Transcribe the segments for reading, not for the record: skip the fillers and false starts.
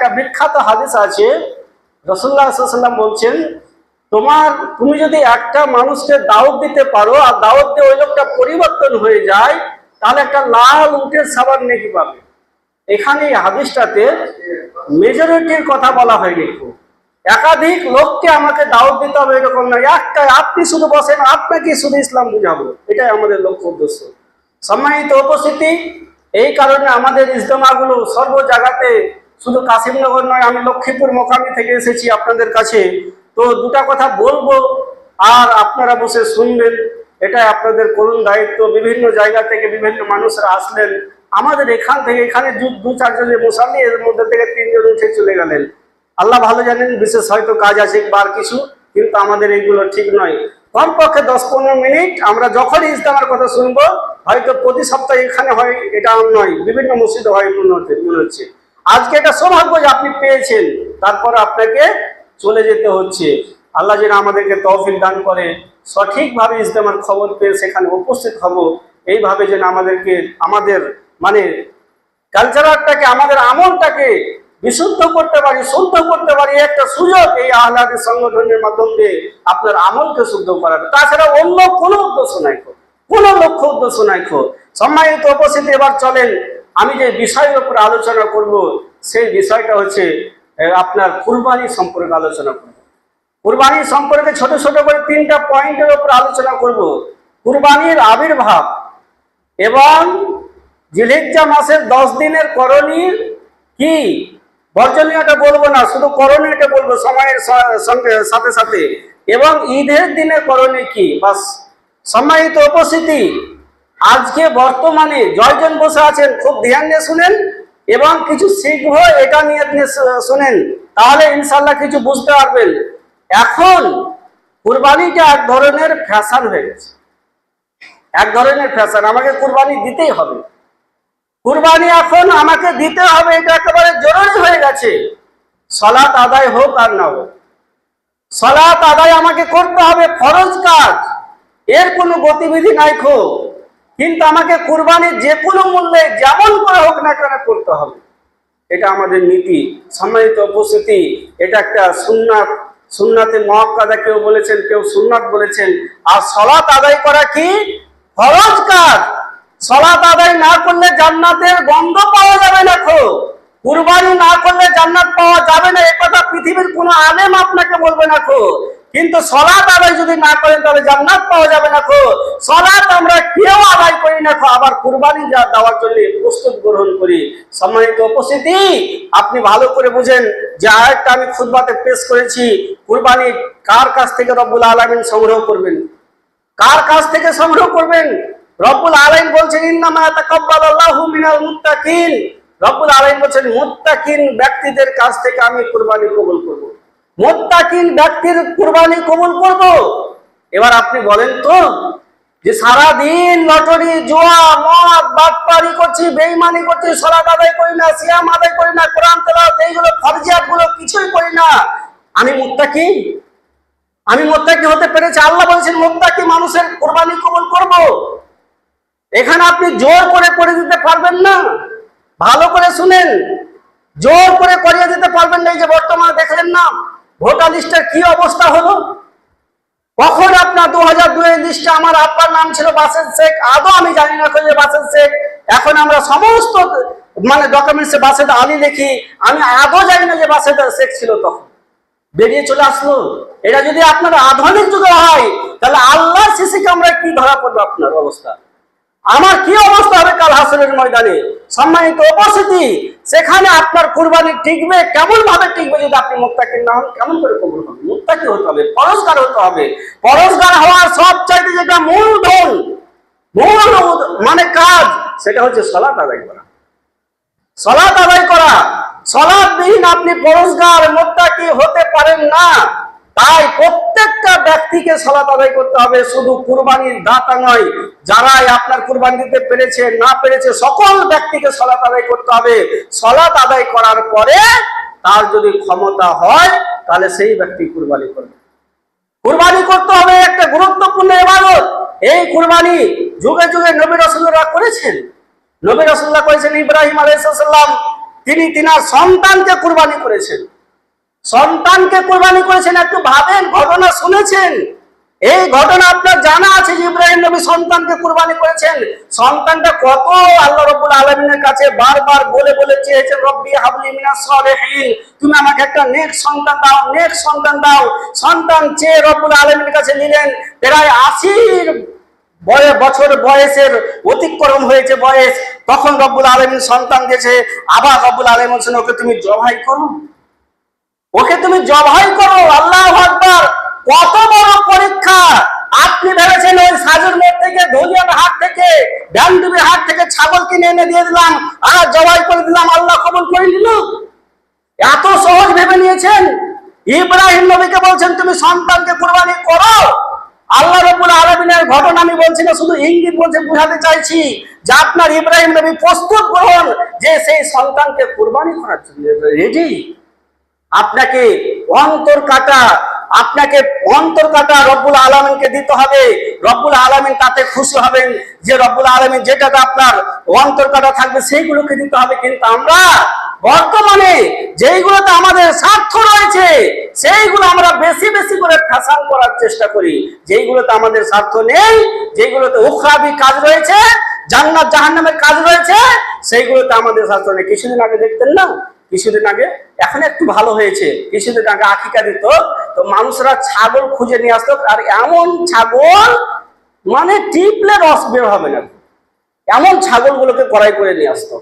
একটা বিখ্যাত হাদিস আছে, রাসূলুল্লাহ সাল্লাল্লাহু আলাইহি ওয়াসাল্লাম বলছেন, তুমি যদি একটা মানুষকে দাওয়াত দিতে পারো আর দাওয়াত দিয়ে ওই লোকটা পরিবর্তন হয়ে যায়, তাহলে একটা লাল উটের সওয়ার নেকি পাবে। এখানে হাদিসটাতে মেজরিটির কথা বলা হয়নি, একাধিক লোককে আমাকে দাওয়াত দিতে হবে এরকম না, একটা আপনি শুধু বসেন, আপনাকে শুধু ইসলাম বুঝাবো, এটাই আমাদের লক্ষ্য উদ্দেশ্য। সম্মানিত উপস্থিতি, এই কারণে আমাদের ইজতেমাগুলো সর্ব জায়গাতে, শুধু কাশিমনগর নয়, আমি লক্ষ্মীপুর মোকামি থেকে এসেছি আপনাদের কাছে, তো দুটা কথা বলবো আর আপনারা বসে শুনবেন, এটা আপনাদের করুণ দায়িত্ব। বিভিন্ন জায়গা থেকে বিভিন্ন মানুষরা আসলেন আমাদের এখান থেকে, এখানে দু চারজনের মুসাল্লি, এর মধ্যে থেকে 3 জন উঠে চলে গেলেন। আল্লাহ ভালো জানেন, বিশেষ হয়তো কাজ আছে বার কিছু, কিন্তু আমাদের এইগুলো ঠিক নয়। কমপক্ষে 10-15 মিনিট আমরা যখনই ইজতেমার কথা শুনবো, হয়তো প্রতি সপ্তাহে এখানে হয় এটা নয়, বিভিন্ন মসজিদে হয় মনে হচ্ছে। আজকে এটা সৌভাগ্য যে আপনি পেয়েছেন, তারপর আপনাকে চলে যেতে হচ্ছে। আল্লাহ যেন আমাদেরকে তৌফিক দান করে, সঠিকভাবে ইজতেমার খবর পেয়ে সেখানে উপস্থিত হব, এইভাবে যেন আমাদের মানে কালচারটাকে, আমাদের আমলটাকে বিশুদ্ধ করতে পারি, শুদ্ধ করতে পারি। একটা সুযোগ এই আহলে হাদিস সংগঠনের মাধ্যমে আপনার আমলকে শুদ্ধ করার, তাছাড়া অন্য কোনো উদ্দেশ্য নাই, কোনো লক্ষ্য উদ্দেশ্য নাই। সম্মানিত উপস্থিতি, এবার চলেন আমি যে বিষয়ের উপর আলোচনা করব, সেই বিষয়টা হচ্ছে আপনার কুরবানি সম্পর্কে আলোচনা করব। কুরবানি সম্পর্কে ছোট ছোট করে 3টা পয়েন্টের উপর আলোচনা করব। কুরবানির আবির্ভাব এবং জিলহিজ্জা মাসের 10 দিনের করণীয় কি, বর্জনীয়টা বলবো না, শুধু করণীয়টা বলবো সময়ের সাথে সাথে, এবং ঈদের দিনের করণীয় কি, বাস। সম্মানিত উপস্থিতি, আজকে বর্তমানে জয়জন বসে আছেন, খুব ধ্যান দিয়ে শুনেন এবং কিছু শিখবো, এটা নিয়ে শুনেন, তাহলে ইনশাল্লাহ কিছু বুঝতে পারবেন। এখন কুরবানিটা এক ধরনের ফ্যাশন হয়ে গেছে, এক ধরনের ফ্যাশন, আমাকে কুরবানি দিতেই হবে, কুরবানি এখন আমাকে দিতে হবে, এটা একেবারে জরুরি হয়ে গেছে। সালাত আদায় হোক আর না হোক, সালাত আদায় আমাকে করতে হবে, ফরজ কাজ, এর কোনো গতিবিধি নাই কিন্তু আমাকে কুরবানি যে কোনো মূল্যে যেমন করে হোক না কেন করতে হবে, এটা আমাদের নীতি। সম্মানিত উপস্থিতি, এটা একটা সুন্নাত, সুন্নাতে মুআক্কাদা কেউ বলেছেন, কেউ সুন্নাত বলেছেন। আর সালাত আদায় করা কি ফরজ কাজ, সালাত আদায় না করলে জান্নাতের গন্ধ পাওয়া যাবে না, কুরবানি না করলে জান্নাত পাওয়া যাবে না, একথা পৃথিবীর কোনো আলেম আপনাকে বলবে না, কিন্তু সালাত আদায় যদি না করেন তাহলে জান্নাত পাওয়া যাবে না। সালাত আমরা কেউ আদায় করি না, আবার কুরবানি দেওয়ার জন্য প্রস্তুত গ্রহণ করি। সম্মানিত উপস্থিতি, আপনি ভালো করে বুঝেন যে আয়াতটা আমি খুতবাতে পেশ করেছি, কুরবানি কার কাছ থেকে রব্বুল আলামিন সংগ্রহ করবেন, কার কাছ থেকে সংগ্রহ করবেন? রব্বুল আলামিন বলছেন, ইন্নামা ইয়াতাকাব্বালুল্লাহু মিনাল মুত্তাকিন। রব্বুল আলামিন বলছেন, মুত্তাকিন ব্যক্তিদের কাছ থেকে আমি কুরবানি কবুল করব, মুত্তাকিন ব্যক্তির কুরবানি কবুল করব। এবার আপনি বলেন তো, যে সারা দিন লটারি, জুয়া, মদ, বাটপারি করছি, বেঈমানি করছি, সালাত আদায় করি না, সিয়াম আদায় করি না, কোরআন তেলাওয়াত, এইগুলো ফরজিয়াত গুলো কিছুই করি না, আমি মুত্তাকি? আমি মুত্তাকি হতে পেরেছি? আল্লাহ বলেছেন মুত্তাকি মানুষের কুরবানি কবুল করব। এখানে আপনি জোর করে দিতে পারবেন না, ভালো করে শুনেন, জোর করে দিতে পারবেন না। এই যে বর্তমানে দেখলেন না ভোটার লিস্টের কি অবস্থা হলো, কখন আপনার 2002 লিস্টে আমার আব্বার নাম ছিল বাসের শেখ, আদৌ আমি জানি না যে বাসের শেখ, এখন আমরা সমস্ত মানে ডকুমেন্টসে বাসেদ আলী লিখি, আমি আদৌ জানি না যে বাসেদ শেখ ছিল, তখন বেরিয়ে চলে আসলো। এটা যদি আপনার আধুনিক যুগে হয়, তাহলে আল্লাহর সিসি ক্যামেরায় কি ধরা পড়বে আপনার অবস্থা, আমার কি অবস্থা হবে কাল হাসরের ময়দানে। সম্মানিত উপস্থিতি, সেখানে আপনার কুরবানি টিকবে, কেমন ভাবে টিকবে? যদি আপনি মুত্তাকি না হন, কেমন করে কবুল হবে? মুত্তাকি হতে হবে, পরহেজগার হতে হবে। পরহেজগার হওয়ার সবচাইতে যেটা মূলধন, মূল মানে কাজ, সেটা হচ্ছে সালাত আদায় করা। সালাত আদায় করা, সালাতবিহীন আপনি পরহেজগার মুত্তাকি হতে পারেন না। তাই প্রত্যেকটা ব্যক্তিকে সালাত আদায় করতে হবে, শুধু কুরবানির দাতা নয়, যারাই আপনার কুরবানি দিতে পেরেছে না পেরেছে সকল ব্যক্তিকে সালাত আদায় করতে হবে। সালাত আদায় করার পরে তার যদি ক্ষমতা হয়, তাহলে সেই ব্যক্তি কুরবানি করবে। কুরবানি করতে হবে একটা গুরুত্বপূর্ণ ইবাদত। এই কুরবানি যুগে যুগে নবী রাসূলরা করেছেন। নবী রাসূলুল্লাহ করেছেন, ইব্রাহিম আলাইহিস সালাম তিনি তিনার সন্তানকে কুরবানি করেছেন। সন্তানকে কুরবানি করেছেন। একটু ভাবেন, ঘটনা শুনেছেন, এই ঘটনা আপনার জানা আছে যে ইব্রাহিম নবী সন্তানকে কুরবানি করেছেন। সন্তানটা কত আল্লাহ রাব্বুল আলামিনের কাছে বারবার বলে বলে চেয়েছেন, রব্বি হাবলি মিনাস সলিহিন, তুমি আমাকে একটা নেক সন্তান দাও, নেক সন্তান দাও। সন্তান চেয়ে রব্বুল আলামিনের কাছে নিলেন। প্রায় 80 বছর বয়সের অতিক্রম হয়েছে বয়স, তখন রব্বুল আলামিন সন্তান দিয়েছে। আবার রব্বুল আলামিন বলছেন, ওকে তুমি জবাই করো, ওকে তুমি জবাই করো। আল্লাহু আকবার! কত বড় পরীক্ষা! আপনি ভেবেছেন ওই সাজুর মোড় থেকে, ধলিয়ার হাট থেকে, ডান্ডুবির হাট থেকে ছাগল কিনে এনে দিয়ে দিলাম আর জবাই করে দিলাম, আল্লাহ কবুল করে নিল? এত সহজ ভেবে নিয়েছেন? ইব্রাহিম নবীকে বলছেন তুমি সন্তানকে কুরবানি করো। আল্লাহ রাব্বুল আলামিনের ঘটনা আমি বলছি না, শুধু ইঙ্গিত বলতে বোঝাতে চাইছি যে আপনার ইব্রাহিম নবী প্রস্তুত হন যে সেই সন্তানকে কুরবানি করার জন্য রেডি। আপনাকে অন্তর কাটা রব্বুল আলামিনকে দিতে হবে। রব্বুল আলামিন তাতে খুশি হবেন যে রব্বুল আলামিন যেটাতে আপনার অন্তর কাটা থাকবে সেইগুলোকে দিতে হবে। কিন্তু আমরা বর্তমানে যেইগুলোতে আমাদের স্বার্থ রয়েছে সেইগুলো আমরা বেশি বেশি করে ফ্যাশন করার চেষ্টা করি। যেইগুলোতে আমাদের স্বার্থ নেই, যেইগুলোতে উখরাবি কাজ রয়েছে, জান্নাত জাহান্নামের কাজ রয়েছে, সেইগুলোতে আমাদের স্বার্থ নেই। কিছুদিন আগে দেখতেন না, কিছুদিন আগে, এখন একটু ভালো হয়েছে, কিছুদিন আগে আকিকা দিত, তো মানুষরা ছাগল খুঁজে নিয়ে আসতো, আর এমন ছাগল মানে টিপলে রস বের হবে না, এমন ছাগলগুলোকে কড়াই করে নিয়ে আসতো,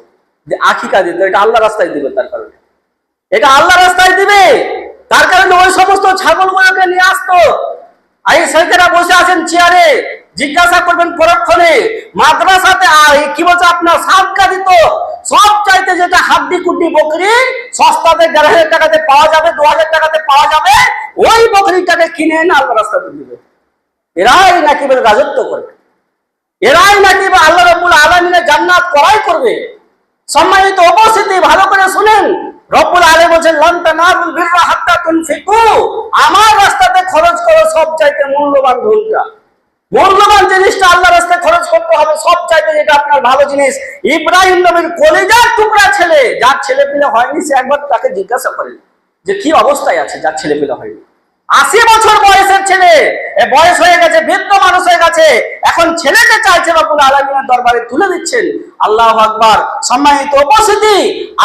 আকিকা দিত। এটা আল্লাহ রাস্তায় দিবে, তার কারণে এটা আল্লাহ রাস্তায় দিবে, তার কারণে ওই সমস্ত ছাগলগুলোকে নিয়ে আসতো। এই ছেলেরা বসে আছেন চেয়ারে, জিজ্ঞাসা করবেন পরক্ষণে মাদ্রাসাতে কি বলছে আপনার সাদকা দিত, সব চাইতে যেটা হাড্ডি কুড্ডি বকরি সস্তাতে ১,৫০০ টাকাতে পাওয়া যাবে, ২,০০০ টাকাতে পাওয়া যাবে, ওই বকরিটাকে কিনে এনে আল্লাহ রাস্তাতে দিবে। এরাই নাকি রাজত্ব করবে, এরাই নাকি আল্লাহ রাব্বুল আলামিনের জান্নাত ক্রয় করবে। সম্মানিত উপস্থিতি, ভালো করে শুনেন, রব্বুল আলামিন বলেন লান তানালুল বিররা হাত্তা তুনফিকু, আমার রাস্তাতে খরচ করো সব চাইতে মূল্যবান ধনটা, মূল্যবান জিনিসটা আল্লাহর রাস্তায় খরচ করতে হবে, সব চাইতে যেটা আপনার ভালো জিনিস। ইব্রাহিম নবীর কলিজার টুকরা ছেলে, যার ছেলে পেলে হয়নি, সে একবার তাকে জিজ্ঞাসা করেন যে কি অবস্থায় আছে যার ছেলে পেলে হয়নি। ৮০ বছর বয়সের ছেলে, বয়স হয়ে গেছে, বৃদ্ধ মানুষ হয়ে গেছে, এখন ছেলেকে চাইছে রব্বুল আলামিনের দরবারে তুলে দিচ্ছেন। আল্লাহু আকবার! সম্মানিত উপস্থিতি,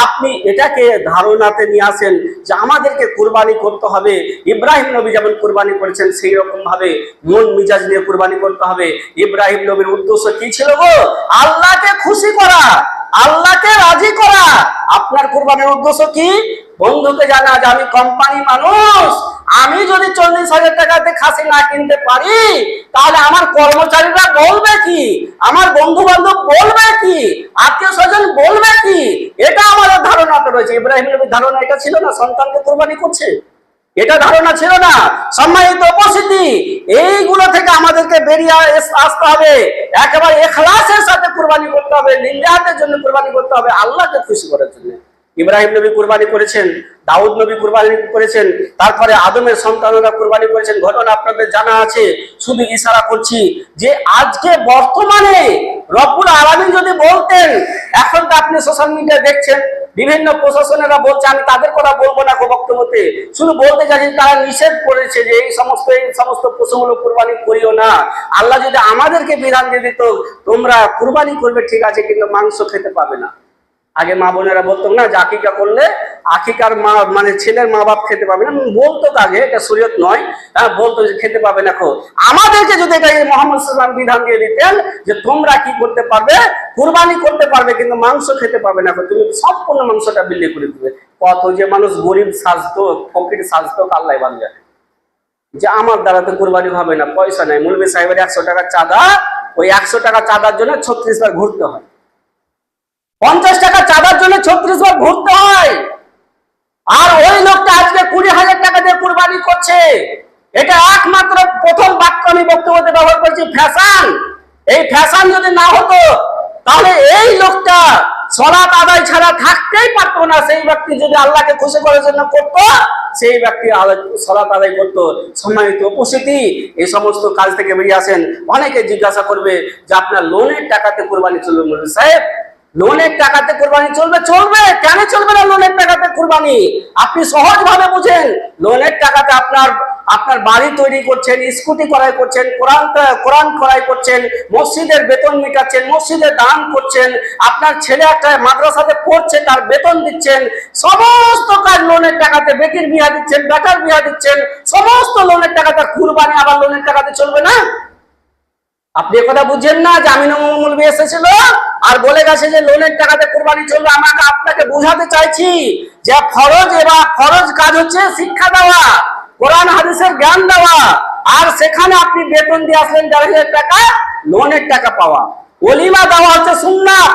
আপনি এটাকে ধারণাতে নিয়ে আসেন যে আমাদেরকে কুরবানি করতে হবে। ইব্রাহিম নবী যেমন কুরবানি করেছেন সেই রকম ভাবে মন মিজাজ নিয়ে কুরবানি করতে হবে। ইব্রাহিম নবীর উদ্দেশ্য কি ছিল গো? আল্লাহকে খুশি করা, আল্লাহকে রাজি করা। আপনার কুরবানির উদ্দেশ্য কি? বন্ধুকে জানা যে আমি কোম্পানি মানুষ, আমি যদি ৪০,০০০ টাকাতে খাসি না কিনতে পারি তাহলে আমার কর্মচারীরা বলবে কি, আমার বন্ধু বান্ধব বলবে কি, আত্মীয় স্বজন বলবে কি, এটা আমাদের ধারণাতে রয়েছে। ইব্রাহিম নবীর ধারণা এটা ছিল না সন্তানকে কুরবানি করছে, এটা ধারণা ছিল না। সম্মানিত উপস্থিতি, এইগুলো থেকে আমাদেরকে বেরিয়ে আসতে হবে। একেবারে ইখলাসের সাথে কুরবানি করতে হবে, লিল্লাহের জন্য কুরবানি করতে হবে, আল্লাহকে খুশি করার জন্য। ইব্রাহিম নবী কুরবানি করেছেন, দাউদ নবী কুরবানি করেছেন, তারপরে আদমের সন্তানরা কুরবানি করেছেন। ঘটনা আপনাদের জানা আছে, শুধু ইশারা করছি যে আজকে বর্তমানে রব্বুল আলামিন যদি বলতেন, এখন তো আপনি সোশ্যাল মিডিয়া দেখছেন বিভিন্ন প্রশাসনেরা বলছে, আমি তাদের কথা বলবো না বক্তব্যতে, শুধু বলতে চাইছি তারা নিষেধ করেছে যে এই সমস্ত পশুগুলো কুরবানি করিও না। আল্লাহ যদি আমাদেরকে বিধান দিয়ে দিত তোমরা কুরবানি করবে ঠিক আছে, কিন্তু মাংস খেতে পাবে না। আগে মা বোনেরা বলতো না যে আকিকা করলে আকিকার মা মানে ছেলের মা বাপ খেতে পাবে না, বলতো আগে, এটা শরীয়ত নয়, বলতো যে খেতে পাবে না। আমাদেরকে যদি এটা মুহাম্মদ সাল্লাল্লাহু আলাইহি ওয়াসাল্লাম বিধান দিয়ে দিতেন যে তোমরা কি করতে পারবে, কুরবানি করতে পারবে কিন্তু মাংস খেতে পারবে না, তুমি সম্পূর্ণ মাংসটা বিলি করে দিবে। কত যে মানুষ গরিব সাজতো, ফকির সাজতো, আল্লাহ ভালো জানে, যে আমার দ্বারা তো কুরবানি হবে না, পয়সা নাই। মুলবি সাহেবের ১০০ টাকা চাঁদা, ওই ১০০ টাকা চাঁদার জন্য ৩৬ বার ঘুরতে হয়, ৫০ টাকা চাঁদার জন্য ৩৬ বার ঘুরতে হয়। আর ওই লোকটা আজকে ২০,০০০ টাকা দিয়ে কুরবানি করছে। এটা একমাত্র প্রথম বাক্য আমি বক্তব্যতে ব্যবহার করছি, ফ্যাশন। এই ফ্যাশন যদি না হতো তাহলে এই লোকটা সালাত আদায় ছাড়া থাকতেই পারতো না। সেই ব্যক্তি যদি আল্লাহকে খুশি করার জন্য করতো, সেই ব্যক্তি সালাত আদায় করতো। সম্মানিত উপস্থিতি, এই সমস্ত কাজ থেকে বেরিয়ে আসেন। অনেকে জিজ্ঞাসা করবে যে আপনার লোনের টাকাতে কুরবানি চলবে মুলবি সাহেব, লোনের টাকাতে কুরবানি চলবে? চলবে, কেন চলবে না লোনের টাকাতে কুরবানি? আপনি সহজ ভাবে বুঝেন। লোনের টাকাতে আপনার আপনার বাড়ি তৈরি করছেন, স্কুটি ক্রয় করছেন, কোরআন ক্রয় করছেন, মসজিদের বেতন মেটাচ্ছেন, মসজিদে দান করছেন, আপনার ছেলে একটা মাদ্রাসাতে পড়ছে তার বেতন দিচ্ছেন, সমস্ত কাজ লোনের টাকাতে, বেটির বিয়া দিচ্ছেন, বেটার বিয়া দিচ্ছেন, সমস্ত লোনের টাকাতে। কুরবানি আবার লোনের টাকাতে চলবে না? আপনি কথা বুঝছেন না যে আমিনুল মৌলভী এসেছিল আর বলে গেছে যে লোনের টাকাতে কুরবানি চলবে। আমাকে আপনাকে বোঝাতে চাইছি যে ফরজ কাজ হচ্ছে শিক্ষা দেওয়া, কোরআন হাদিসের জ্ঞান দেওয়া, আর সেখানে আপনি বেতন দিয়ে আসলেন 4,000 টাকা, লোনের টাকা পাওয়া। ওলিমা দেওয়া হচ্ছে সুন্নাত,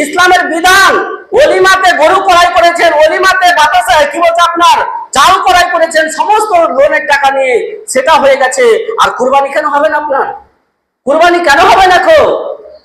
ইসলামের বিধান। ওলিমাতে গরু ক্রয় করেছেন, ওলিমাতে বাতাসে কি বলছে আপনার চাল ক্রয় করেছেন, সমস্ত লোনের টাকা নিয়ে সেটা হয়ে গেছে। আর কুরবানি কেন হবে না আপনার? কুরবানি কেন হবে না?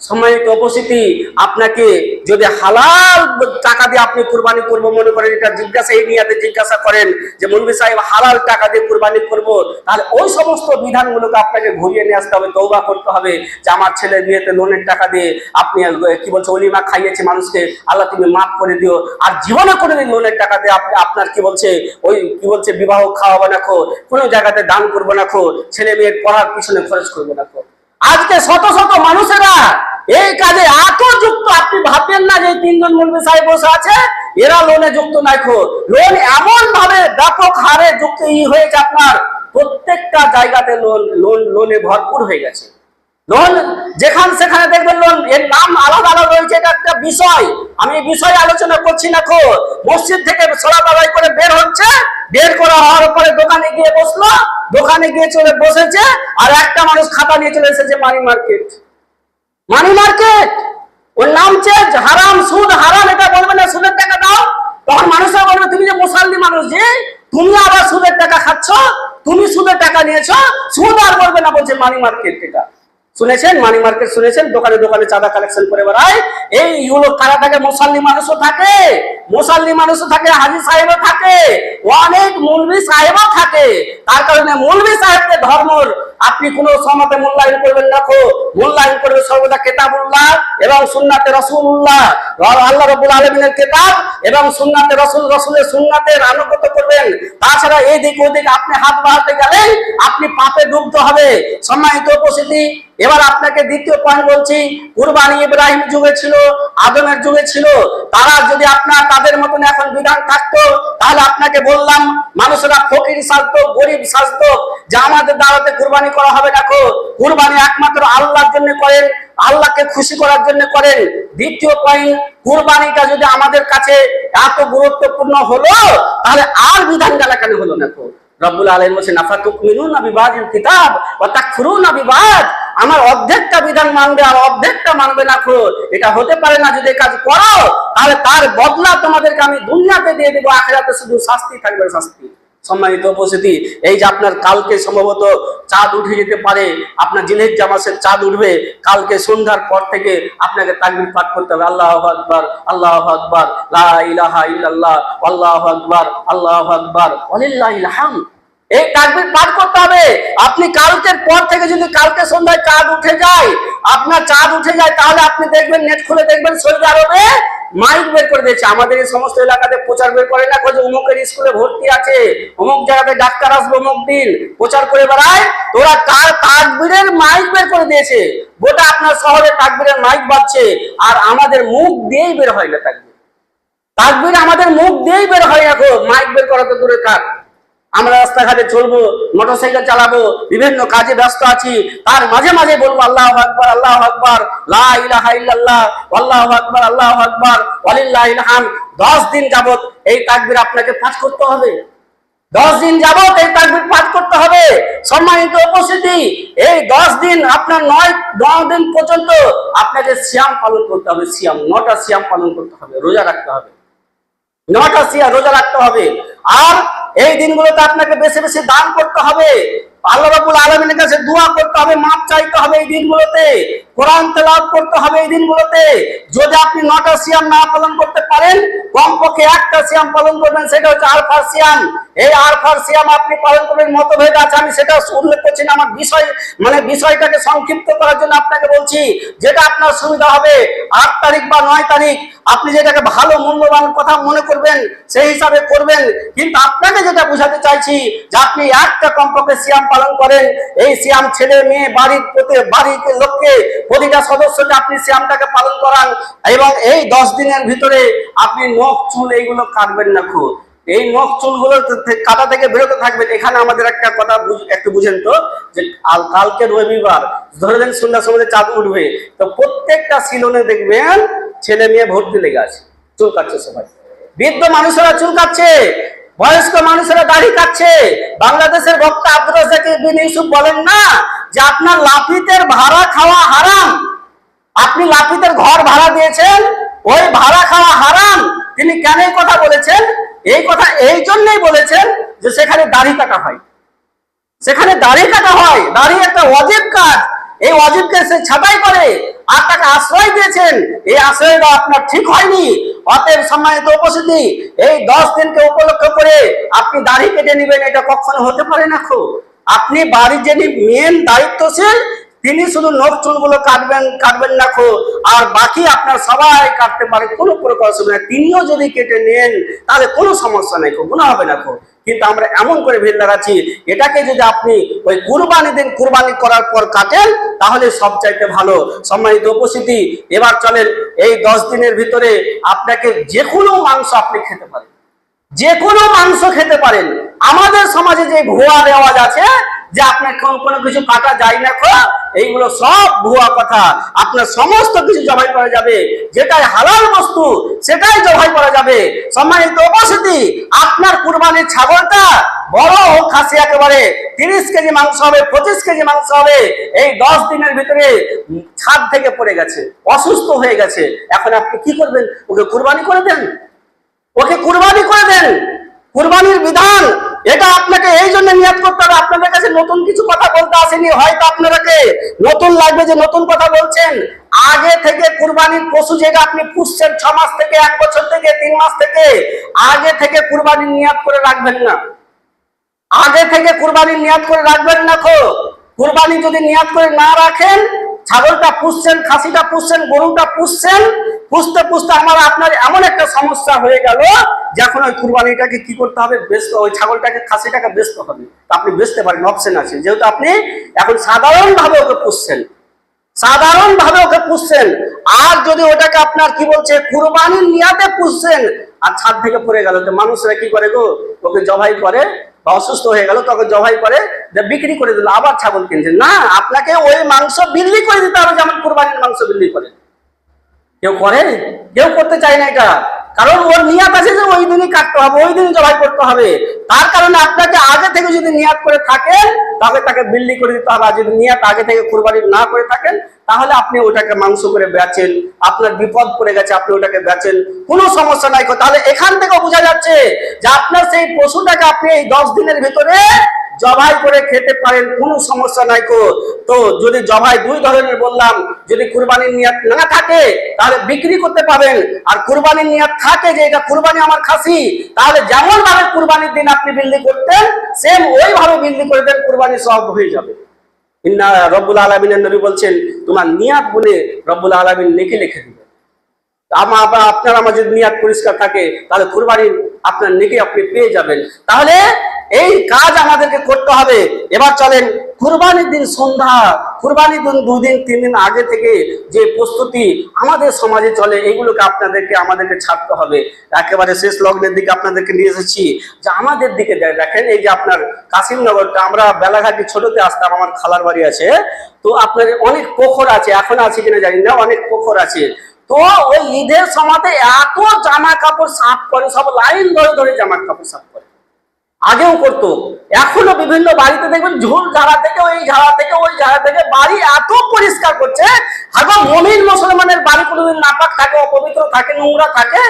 সম্মানিত উপস্থিতি, আপনাকে যদি হালাল টাকা দিয়ে আপনি কুরবানি করবো মনে করেন, এটা জিজ্ঞাসা এই নিয়াতে জিজ্ঞাসা করেন যে মৌলভী সাহেব হালাল টাকা দিয়ে কুরবানি করব, তাহলে ওই সমস্ত বিধানগুলোকে আপনাকে ঘুরিয়ে নিয়ে আসতে হবে, তওবা করতে হবে যে আমার ছেলের বিয়েতে লোনের টাকা দিয়ে আপনি কি বলছে ওলিমা খাইয়েছে মানুষকে, আল্লাহ তুমি মাফ করে দিও। আর জীবনে করে দিন লোনের টাকা দিয়ে আপনি আপনার কি বলছে ওই কি বলছে বিবাহ খাওয়াবো না, কোনো জায়গাতে দান করবো না, ছেলে মেয়ের পড়ার পিছনে খরচ করবো না। আজকে শত শত মানুষেরা এই কাজে এত যুক্ত, আপনি ভাববেন না যে 3 জন মৌলভী সাহেব বসে আছে এরা লোনে যুক্ত নাই। লোন এমন ভাবে ব্যাপক হারে যুক্ত হয়েছে, আপনার প্রত্যেকটা জায়গাতে লোনে ভরপুর হয়ে গেছে। লোন যেখানে সেখানে দেখবেন লোন, এর নাম আলাদা আলাদা রয়েছে, এটা একটা বিষয়। আমি এই বিষয়ে আলোচনা করছি না। মসজিদ থেকে সলাত আদায় করে বের হচ্ছে, বের করা হওয়ার পরে দোকানে গিয়ে বসলো, দোকানে গিয়ে চলে বসেছে, আর একটা মানুষ খাতা নিয়ে চলে এসেছে মানি মার্কেট। মানি মার্কেট ওর নাম চেঞ্জ, হারাম, সুদ হারাম, এটা বলবে না সুদের টাকা দাও। তখন মানুষরা বলবে তুমি যে মুসলমান মানুষ, যে তুমি আবার সুদের টাকা খাচ্ছ, তুমি সুদের টাকা নিয়েছো, সুদ আর বলবে না, বলছে মানি মার্কেট। এটা শুনেছেন? মানি মার্কেট শুনেছেন? দোকানে দোকানে চাঁদা কালেকশন করে বেড়ায়। এইগুলো কারা থাকে? মুসল্লি মানুষও থাকে, মুসল্লি মানুষও থাকে, হাজী সাহেবও থাকে, অনেক মৌলভী সাহেবও থাকে। তার কারণে মৌলভী সাহেবকে ধর্মর আপনি কোন সমাতে মূল্যায়ন করবেন না। মূল্যায়ন করবে সর্বদা কিতাবুল্লাহ এবং সুন্নাতে রাসূলুল্লাহ, আল্লাহ রাব্বুল আলামিনের কিতাব এবং সুন্নাতে রাসূলের সুন্নাতের আনুগত্য করবেন। তাছাড়া এদিক ওদিক আপনি হাত বাড়াতে গেলে আপনি পাপে ডুবতে হবে। সম্মানিত উপস্থিতি, এবার আপনাকে দ্বিতীয় পয়েন্ট বলছি। কুরবানি ইব্রাহিম যুগে ছিল, আদমের যুগে ছিল। তারা যদি তাদের মতন এখন বিধান থাকতো, তাহলে আপনাকে বললাম মানুষেরা ফকির সাজতো, গরিব সাজতো, যে আমাদের দাওয়াতে কুরবানি করা হবে না। কুরবানি একমাত্র আল্লাহর জন্য করেন, আল্লাহকে খুশি করার জন্য করেন। দ্বিতীয় পয়েন্ট, কুরবানিটা যদি আমাদের কাছে এত গুরুত্বপূর্ণ হলো, তাহলে আর বিধান গালা কেন হলো না? রব্বুল আলামিন বলেছেন আফাতুমিনুনা বিবাদিল কিতাব ওয়া তাকফুরুনা বিবাদ। আমার অর্ধেকটা বিধান মানবে আর অর্ধেকটা মানবে না। এটা হতে পারে না। যদি কাজ করো তাহলে তার বদলা তোমাদেরকে আমি দুনিয়াতে দিয়ে দেবো, আখিরাতে শুধু শাস্তি থাকবে, শাস্তি। সম্মানিত উপস্থিতি, এই যে আপনার কালকে সম্ভবত চাঁদ উঠে যেতে পারে, আপনার জিলহিজ্জা মাসের চাঁদ উঠবে, কালকে সন্ধ্যার পর থেকে আপনাকে তাকবীর পাঠ করতে হবে, আল্লাহু আকবার, আল্লাহু আকবার, লা ইলাহা ইল্লাল্লাহ, আল্লাহু আকবার, আল্লাহু আকবার, ওয়ালিল্লাহিল হামদ। এই তাকবীর পাঠ করতে হবে। আপনি কালকের পর থেকে যদি কালকে সন্ধ্যায় চাঁদ উঠে যায়, আপনার চাঁদ উঠে যায়, তাহলে আপনি দেখবেন, নেট খুলে দেখবেন সৌদি আরবে মাইক বের করে দিয়েছে। আমাদের এই সমস্ত এলাকাতে প্রচার বের করে না, যে অমুকের স্কুলে ভর্তি আছে, অমুক জায়গাতে ডাক্তার আসবে, অমুক দিন প্রচার করে বেড়ায়। তোরা তার তাকবীরের মাইক বের করে দিয়েছে, গোটা আপনার শহরে তাকবীরের মাইক বাজছে, আর আমাদের মুখ দিয়েই বের হয় না তাকবীর। তাকবীর আমাদের মুখ দিয়েই বের হয় না, মাইক বের করা তো দূরে থাক। আমরা রাস্তাঘাটে চলবো, মোটরসাইকেল চালাবো, বিভিন্ন কাজে ব্যস্ত আছি, তার মাঝে মাঝে বলবো আল্লাহু আকবার, আল্লাহু আকবার, লা ইলাহা ইল্লাল্লাহ, আল্লাহু আকবার, আল্লাহু আকবার, ওয়ালিল্লাহিল হামদ। 10 দিন যাবত এই তাকবীর আপনাকে পাঠ করতে হবে। 10 দিন যাবত এই তাকবীর পাঠ করতে হবে। সম্মানিত উপস্থিতি, এই 10 দিন আপনার 9 দিন পর্যন্ত আপনাকে সিয়াম পালন করতে হবে। সিয়াম 9টা সিয়াম পালন করতে হবে, রোজা রাখতে হবে, 9টা সিয়াম রোজা রাখতে হবে। আর এই দিনগুলোতে আপনাকে বেশি বেশি দান করতে হবে। আল্লাহ রাব্বুল আলামিনের কাছে দোয়া করতে হবে, মাপ চাইতে হবে এই দিনগুলোতে, কোরআন তেলাওয়াত করতে হবে এই দিনগুলোতে। যদি আপনি 9টা সিয়াম না পালন করতে পারেন, কমপক্ষে একটা সিয়াম পালন করবেন, সেটা হচ্ছে আরফার সিয়াম। এই আরফার সিয়াম আপনি পালন করবেন, মতভেদ আছে, আমি সেটা উল্লেখ করছি না, আমার বিষয়টাকে সংক্ষিপ্ত করার জন্য আপনাকে বলছি। যেটা আপনার সুবিধা হবে 8 তারিখ বা 9 তারিখ, আপনি যেটাকে ভালো মূল্যবান কথা মনে করবেন সেই হিসাবে করবেন। কিন্তু আপনাকে যেটা বোঝাতে চাইছি যে আপনি একটা কমপক্ষে সিয়াম পালন করেন। এই সিয়াম ছেলে মেয়ে বাড়ির লোককে, প্রতিটা সদস্যকে আপনি সিয়ামটাকে পালন করান, এবং এই 10 দিনের ভিতরে আপনি নখ চুল এইগুলো কাটবেন না। খুব এই নখ চুলগুলো কাটা থেকে বিরত থাকবেন। এখানে আমাদের একটা কথা একটু বুঝেন তো, যে কালকে রবিবার, ধরে দেন সন্ধ্যার সময় চাঁদ উঠবে, তো প্রত্যেকটা সিলনে দেখবেন ছেলে মেয়ে ভর্তি লেগে আছে, চুল কাটছে সবাই। বৃদ্ধ মানুষেরা চুল কাটছে, বয়স্ক মানুষেরা দাড়ি কাটছে। বাংলাদেশের বক্তা আব্দুর রাজ্জাক বিন ইউসুফ বলেন না যে আপনার লাফিতের ভাড়া খাওয়া হারাম, আপনি লাফিতের ঘর ভাড়া দিয়েছেন, ওই ভাড়া খাওয়া হারাম। তিনি কেন এই কথা বলেছেন? এই কথা এই জন্যই বলেছেন যে সেখানে দাড়ি কাটা হয়, সেখানে দাড়ি কাটা হয়। দাড়ি একটা ওয়াজিব কাজ, এই ওয়াজিবকে সে ছাঁটাই করে আর তাকে আশ্রয় দিয়েছেন। এই আশ্রয়টা আপনার ঠিক হয়নি। অতএব সম্মানিত উপস্থিতি, এই 10 দিনকে উপলক্ষ করে আপনি দাড়ি কেটে নেবেন, এটা কখনো হতে পারে না। আপনি বাড়ির যিনি মেন দায়িত্বশীল, তিনি শুধু নখ চুলগুলো কাটবেন না, আর বাকি আপনার সবাই কাটতে পারে, কোনো প্রকার অসুবিধা নেই। তিনিও যদি কেটে নেন তাহলে কোনো সমস্যা নেই, গুনাহ হবে না। কিন্তু আমরা এমন করে ভিড় লাগাচ্ছি, এটাকে যদি আপনি ওই কুরবানি দিন কুরবানি করার পর কাটেন তাহলে সবচাইতে ভালো। সম্মানিত উপস্থিতি, এবার চলেন, এই 10 দিনের ভিতরে আপনাকে যে কোনো মাংস আপনি খেতে পারেন, যে কোনো মাংস খেতে পারেন। আমাদের সমাজে যে ভুয়া রেওয়াজ আছে যে আপনার কোনো কিছু কাটা যায় না, এইগুলো সব ভুয়া কথা। আপনার সমস্ত কিছু জবাই করা যাবে, যেটাই হালাল বস্তু সেটাই জবাই করা যাবে। সম্মানিত উপস্থিতি, আপনার কুরবানির ছাগলটা বড় হোক খাসি, একেবারে 30 কেজি মাংস হবে, 25 কেজি মাংস হবে। এই 10 দিনের ভিতরে ছাদ থেকে পড়ে গেছে, অসুস্থ হয়ে গেছে, এখন আপনি কি করবেন? ওকে কুরবানি করে দেন, ওকে কুরবানি করে দেন। কুরবানির বিধান এটা আপনাকে এই জন্য নিয়ত করতে হবে। আপনাদের কাছে নতুন কিছু কথা বলতে আসেনি, হয়তো আপনাদেরকে নতুন লাগবে যে নতুন কথা বলছেন। আগে থেকে কুরবানির পশু যেটা আপনি পুষছেন 6 মাস থেকে, 1 বছর থেকে, 3 মাস থেকে, আগে থেকে কুরবানির নিয়ত করে রাখবেন না, আগে থেকে কুরবানির নিয়ত করে রাখবেন না। কুরবানি যদি নিয়ত করে না রাখেন, ছাগলটা পুষছেন, খাসিটা পুষছেন, গরুটা পুষছেন, পুষতে পুষতে আপনার এমন একটা সমস্যা হয়ে গেল যে এখন ওই কুরবানিটাকে কি করতে হবে? ওই ছাগলটাকে, খাসিটাকে বেচতে হবে। আপনি বেচতে পারেন, অপশন আছে, যেহেতু আপনি এখন সাধারণভাবে ওকে পুষছেন, সাধারণভাবে ওকে পুষছেন। আর যদি ওটাকে আপনার কি বলছে কুরবানির নিয়াতে পুষছেন আর ছাদ থেকে পড়ে গেল, তো মানুষরা কি করে গো, ওকে জবাই করে, বা অসুস্থ হয়ে গেল তখন জবাই করে বিক্রি করে দিল, আবার ছাগল কিনছেন না। আপনাকে ওই মাংস বিক্রি করে দিতে হবে, যেমন কুরবানির মাংস বিক্রি করে। কেউ করে? কেউ করতে চায় না এটা, কারণ ওর নিয়াত আছে যে ওই দিনই কাটতে হবে, ওই দিনই জবাই করতে হবে। তার কারণে আপনাকে আগে থেকে যদি নিয়াত করে থাকেন তাহলে তাকে বিল্লি করে দিতে হবে। আর যদি নিয়াত আগে থেকে কুরবানি না করে থাকেন তাহলে আপনি ওটাকে মাংস করে বেচেন, আপনার বিপদ পড়ে গেছে, আপনি ওটাকে বেচেন, কোনো সমস্যা নাই। তাহলে এখান থেকে বোঝা যাচ্ছে যে আপনার সেই পশুটাকে আপনি এই 10 দিনের ভিতরে জবাই করে খেতে পারেন, কোনো সমস্যা নাই। তো যদি জবাই 2 ধরনের বললাম, যদি কুরবানির নিয়ত না থাকে তাহলে বিক্রি করতে পাবেন, আর কুরবানির নিয়ত থাকে যে এটা কুরবানি আমার খাসি, তাহলে যেমন ভাবে কুরবানির দিন আপনি বিক্রি করতেন সেম ওইভাবে বিক্রি করে দেন, কুরবানি সব হয়ে যাবে। ইন্না রব্বুল আলামিনের নবী বলছেন তোমার নিয়াত বলে রব্বুল আলামিন নেকি লিখে দিবেন। আপনার আমার যদি নিয়াত পরিষ্কার থাকে তাহলে কুরবানির আপনার নেকি আপনি পেয়ে যাবেন। তাহলে এই কাজ আমাদেরকে করতে হবে। এবার চলেন, কুরবানির দিন সন্ধ্যা, কুরবানির দিন 2 দিন 3 দিন আগে থেকে যে প্রস্তুতি আমাদের সমাজে চলে, এগুলোকে আমাদেরকে ছাড়তে হবে। একেবারে শেষ লগ্নের দিকে আপনাদেরকে নিয়ে এসেছি যে আমাদের দিকে দেখেন, এই যে আপনার কাশিমনগরটা, আমরা বেলাঘাটি ছোটতে আসতাম, আমার খালার বাড়ি আছে, তো আপনার অনেক পুকুর আছে, এখন আছে কিনা জানি না, অনেক পুকুর আছে। তো ওই ঈদের সময়তে এত জামা কাপড় সাফ করে, সব লাইন ধরে ধরে জামা কাপড় সাফ করে, আগেও করতো, এখনো বিভিন্ন বাড়িতে দেখবেন ঝুল ঝাড়া থেকে ওই ঝাড়া থেকে ওই ঝাড়া থেকে বাড়ি এত পরিষ্কার করছে। আগে মুমিন মুসলমানের বাড়ি কোনোদিন নাপাক থাকে, অপবিত্র থাকে, নোংরা থাকে?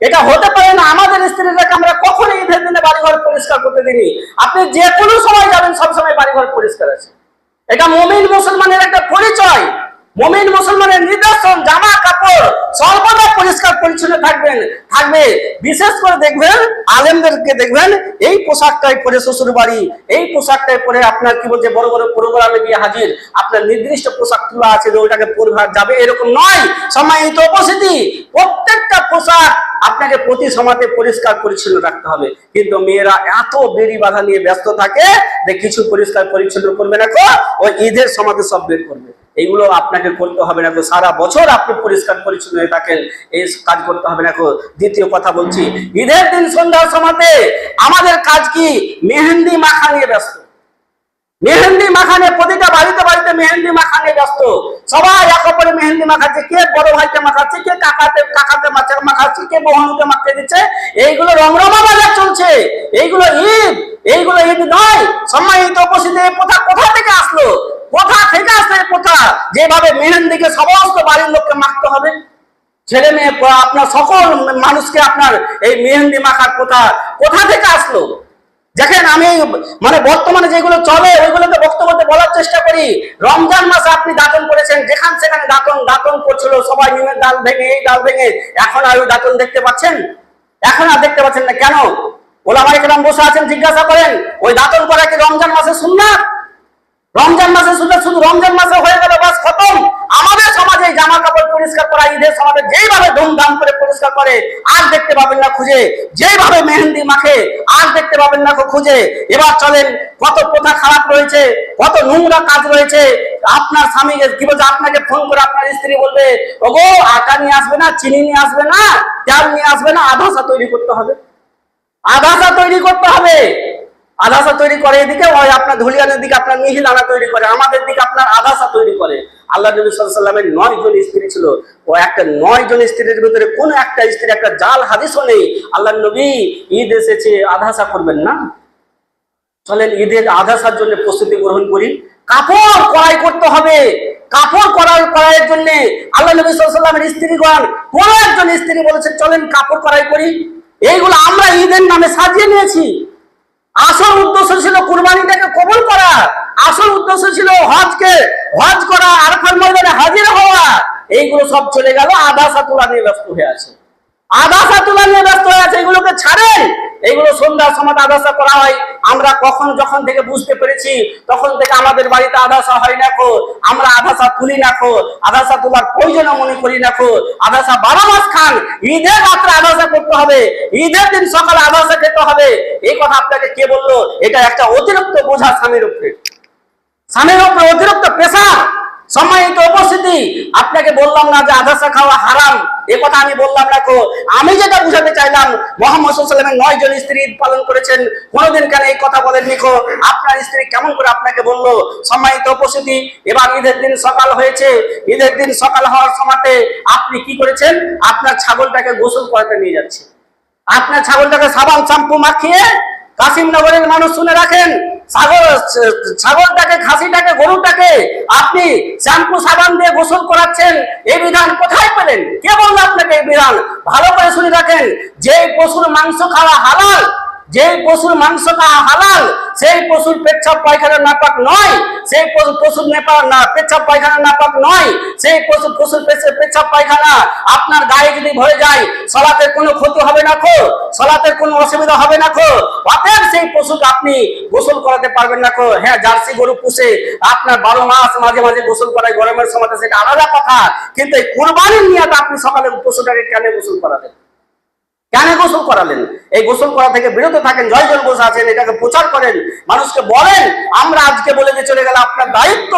এটা হতে পারে না। আমাদের স্ত্রীদেরকে আমরা কখনো ঈদের দিনে বাড়িঘর পরিষ্কার করতে দিনি। আপনি যে কোনো সময় যাবেন, সবসময় বাড়িঘর পরিষ্কার আছে। এটা মুমিন মুসলমানের একটা পরিচয়, মুমিন মুসলমানের নিদর্শন। জামা কাপড় সর্বদা পরিষ্কার পরিচ্ছন্ন থাকবে। বিশেষ করে দেখবেন আলেমদেরকে দেখবেন এই পোশাকটাই পরে শ্বশুর বাড়ি, এই পোশাকটাই পরে আপনার কি বলছে বড় বড় প্রোগ্রামে গিয়ে হাজির। আপনার নির্দিষ্ট পোশাক তোলা আছে যে ওইটাকে পরে যাবে, এরকম নয়। সম্মানিত উপস্থিতি, প্রত্যেকটা পোশাক আপনাকে প্রতি সময়তে পরিষ্কার পরিচ্ছন্ন রাখতে হবে। কিন্তু মেয়েরা এত বেড়ি বাধা নিয়ে ব্যস্ত থাকে যে কিছু পরিষ্কার পরিচ্ছন্ন করবে না, ওই ঈদের সময়তে সব বের করবে। এইগুলো আপনাকে করতে হবে না। সারা বছর আপনি পরিষ্কার পরিচ্ছন্ন হয়ে থাকেন, এই কাজ করতে হবে না। দ্বিতীয় কথা বলছি, ঈদের দিন সন্ধ্যার সময়তে আমাদের কাজ কি? মেহেন্দি মাখা নিয়ে ব্যস্ত। মেহেন্দি মাখানে প্রতিটা বাড়িতে বাড়িতে মেহেন্দি মাখানে ব্যস্ত। সবাই এক অপরে মেহেন্দি মাখাচ্ছে, কে বড় ভাইকে মাখাচ্ছে, কে কাকাতে মাখাচ্ছে, কে বোনকে মাখিয়ে দিচ্ছে। এইগুলো রমরমা বাজার চলছে। এইগুলো ঈদ নয়। সম্মানিত উপস্থিতি, এই প্রথা কোথা থেকে আসলো? কোথা থেকে আসলো এই প্রথা? যেভাবে মেহেন্দিকে সমস্ত বাড়ির লোককে মাখতে হবে, ছেলে মেয়ে আপনার সকল মানুষকে আপনার এই মেহেন্দি মাখার প্রথা কোথা থেকে আসলো? দেখেন, আমি মানে বর্তমানে যেগুলো চলে ওইগুলোকে বক্তব্যতে বলার চেষ্টা করি। রমজান মাসে আপনি দাতন করেছেন, যেখান সেখানে দাতন করছিল সবাই, নিমের ডাল ভেঙে, এই ডাল ভেঙে। এখন আর ওই দাতন দেখতে পাচ্ছেন? এখন আর দেখতে পাচ্ছেন না কেন? ওলামায়ে কেরাম বসে আছেন, জিজ্ঞাসা করেন ওই দাতন করা কি রমজান মাসে সুন্নাত? রমজান মাসে শুধু রমজান মাসে হয়ে গেল, বাস খতম। আমাদের সমাজে জামা কাপড় পরিষ্কার করা ঈদের সমাজে যেইভাবে ধুমধাম করে পরিষ্কার করে আর দেখতে পাবেন না খুঁজে। যেইভাবে মেহেন্দি মাখে আর দেখতে পাবেন না খুঁজে। এবার চলেন, কত প্রথা খারাপ রয়েছে, কত নোংরা কাজ রয়েছে। আপনার স্বামীকে কি বলছে, আপনাকে ফোন করে আপনার স্ত্রী বলবে, ওগো আটা নিয়ে আসবে না, চিনি নিয়ে আসবে না, তেল নিয়ে আসবে না, আধাসা তৈরি করতে হবে। আধাসা তৈরি করতে হবে। আধাসা তৈরি করে এদিকে, ওই আপনার ধুলিয়ানের দিকে আপনার মিহিদানা তৈরি করে, আমাদের দিকে আপনার আধাসা তৈরি করে। আল্লাহ নবী সাল্লাল্লাহু আলাইহি ওয়াসাল্লামের 9 জন স্ত্রী ছিল। ও একটা 9 জন স্ত্রীর ভিতরে কোন একটা স্ত্রী একটা জাল হাদিসও নেই আল্লাহ নবী ঈদ এসেছে আধাসা করবেন না। চলেন ঈদের আধাসার জন্য প্রস্তুতি গ্রহণ করি। কাপড় ক্রয় করতে হবে। কাপড় ক্রয়ের জন্য আল্লাহ নবী সাল্লাল্লাহু আলাইহি ওয়াসাল্লামের স্ত্রীগণ, কোন একজন স্ত্রী বলেছেন চলেন কাপড় ক্রয় করি। এইগুলো আমরা ঈদের নামে সাজিয়ে নিয়েছি। আসল উদ্দেশ্য ছিল কুরবানিটাকে কবুল করা। আসল উদ্দেশ্য ছিল হজ করা, আরাফার ময়দানে হাজির হওয়া। এইগুলো সব চলে গেল, আধাসা তোলা নিয়ে ব্যস্ত হয়ে আছে। আধাসা তোলা নিয়ে ব্যস্ত হয়ে আছে। এগুলোকে ছাড়েন। এইগুলো সন্ধ্যার সময় আধাসা করা হয়। আমরা যখন থেকে বুঝতে পেরেছি তখন থেকে আমাদের বাড়িতে আধাসা হয় না। আমরা আধাসা তুলি না। আধাসা তোলার প্রয়োজন মনে করি না। আধাসা 12 মাস খান। ঈদের রাত্রে আধাসা করতে হবে, ঈদের দিন সকালে আধাসা খেতে হবে। এই কথা আপনাকে কে বললো? এটা একটা অতিরিক্ত বোঝা স্বামীর উপরে অতিরিক্ত পেশা। সম্মানিত উপস্থিতি, আপনাকে বললাম না যে আধাসা খাওয়া হারাম, এ কথা আমি বললাম না। আমি যেটা বুঝাতে চাইলাম, মুহাম্মদ সাল্লাল্লাহু আলাইহি ওয়াসাল্লামের 9 জন স্ত্রী পালন করেছেন, কোনোদিন কেন এই কথা বলেননি? আপনার স্ত্রী কেমন করে আপনাকে বললো? সম্মানিত উপস্থিতি, এবার ঈদের দিন সকাল হয়েছে। ঈদের দিন সকাল হওয়ার সময়তে আপনি কি করেছেন? আপনার ছাগলটাকে গোসল করাতে নিয়ে যাচ্ছেন। আপনার ছাগলটাকে সাবান শ্যাম্পু মাখিয়ে, কাশিমনগরের মানুষ শুনে রাখেন, ছাগলটাকে, খাসিটাকে, গরুটাকে আপনি শ্যাম্পু সাবান দিয়ে গোসল করাচ্ছেন। এই বিধান কোথায় পেলেন? কে বললো আপনাকে এই বিধান? ভালো করে শুনে রাখেন। যেই পশুর মাংস খাওয়া হালাল, যেই পশুর মাংস খাওয়া হালাল, সেই পশুর পেচ্ছাপ পায়খানা নাপাক নয়। সেই পশুর পেচ্ছাপ পায়খানা নাপাক নয়। সেই পশুর পেচ্ছাপ পায়খানা আপনার গায়ে যদি ভরে যায়, সালাতের কোনো ক্ষতি হবে না। সালাতের কোনো অসুবিধা হবে না। অতএব সেই পশুকে আপনি গোসল করাতে পারবেন না। হ্যাঁ, জার্সি গরু পুষে আপনার 12 মাস মাঝে মাঝে গোসল করায়, গরমের সময় সেটা আলাদা কথা। কিন্তু এই কুরবানির নিয়তে আপনি সকালে পশুটাকে কেন গোসল করাবেন? কেন গোসল করালেন? এই গোসল করা থেকে বিরত থাকেন। জয়জল বসে আছেন, এটাকে প্রচার করেন, মানুষকে বলেন। আমরা আজকে বলে দিয়ে চলে গেলে আপনার দায়িত্ব।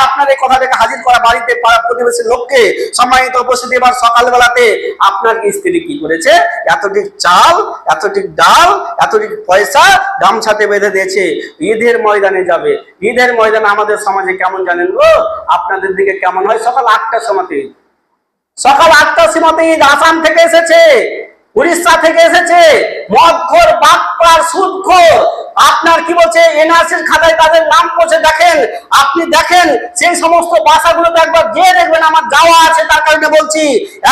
আপনার এই কথাটাকে হাজির করা বাড়িতে, প্রতিবেশীর লোককে। সম্মানিত উপস্থিতি, এবার সকালবেলাতে আপনার স্ত্রী কি করেছে? এতটিক চাল, এতটিক ডাল, এতটিক পয়সা গামছাতে বেঁধে দিয়েছে, ঈদের ময়দানে যাবে। ঈদের ময়দানে আমাদের সমাজে কেমন জানেন গো? আপনাদের দিকে কেমন হয়? সকাল 8টার সময়তে, সকাল 8টার সময়তে ঈদ। আসাম থেকে এসেছে, উড়িষ্যা থেকে এসেছে, মদখোর, বাটপার, সুদখোর, আপনার কি বলছে এনআরসির খাতায় তাদের নাম পড়ছে দেখেন, আপনি দেখেন সেই সমস্ত বাসাগুলোতে একবার গিয়ে দেখবেন। আমার যাওয়া আছে তার কারণে বলছি,